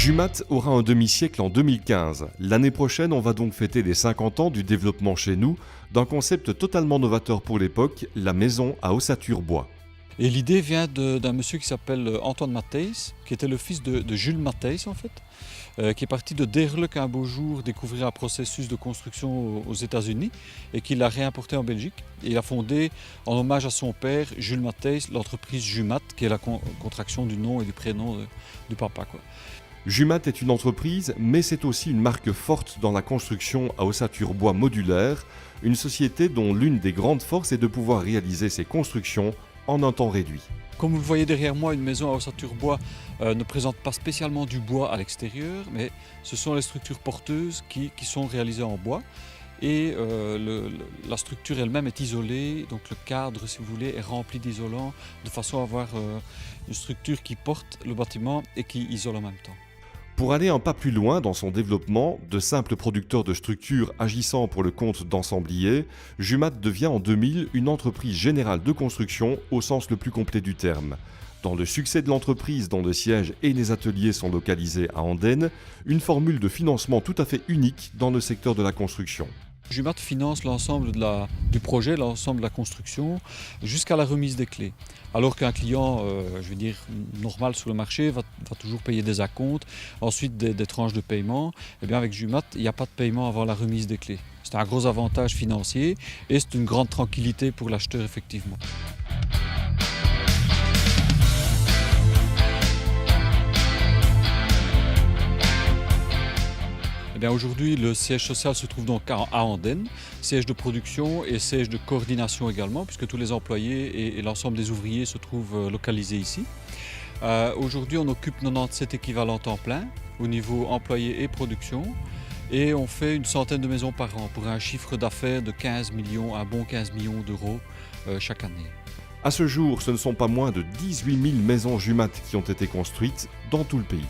Jumat aura un demi-siècle en 2015. L'année prochaine, on va donc fêter les 50 ans du développement chez nous d'un concept totalement novateur pour l'époque, la maison à ossature bois. Et l'idée vient d'un monsieur qui s'appelle Antoine Matthijs, qui était le fils de Jules Matthijs en fait, qui est parti de Deerlijk un beau jour découvrir un processus de construction aux États-Unis et qui l'a réimporté en Belgique. Et il a fondé, en hommage à son père, Jules Matthijs, l'entreprise Jumat, qui est la contraction du nom et du prénom du papa, quoi. Jumat est une entreprise, mais c'est aussi une marque forte dans la construction à ossature bois modulaire, une société dont l'une des grandes forces est de pouvoir réaliser ses constructions en un temps réduit. Comme vous le voyez derrière moi, une maison à ossature bois ne présente pas spécialement du bois à l'extérieur, mais ce sont les structures porteuses qui sont réalisées en bois. Et la structure elle-même est isolée, donc le cadre, si vous voulez, est rempli d'isolants, de façon à avoir une structure qui porte le bâtiment et qui isole en même temps. Pour aller un pas plus loin dans son développement, de simple producteur de structures agissant pour le compte d'ensembliers, Jumat devient en 2000 une entreprise générale de construction au sens le plus complet du terme. Dans le succès de l'entreprise dont le siège et les ateliers sont localisés à Andenne, une formule de financement tout à fait unique dans le secteur de la construction. Jumat finance l'ensemble du projet, l'ensemble de la construction, jusqu'à la remise des clés. Alors qu'un client, normal sur le marché, va toujours payer des acomptes, ensuite des tranches de paiement. Et bien avec Jumat, il n'y a pas de paiement avant la remise des clés. C'est un gros avantage financier et c'est une grande tranquillité pour l'acheteur effectivement. Aujourd'hui, le siège social se trouve donc à Andenne, siège de production et siège de coordination également, puisque tous les employés et l'ensemble des ouvriers se trouvent localisés ici. Aujourd'hui, on occupe 97 équivalents temps plein au niveau employés et production, et on fait une centaine de maisons par an pour un chiffre d'affaires de 15 millions, un bon 15 millions d'euros chaque année. À ce jour, ce ne sont pas moins de 18 000 maisons Jumat qui ont été construites dans tout le pays.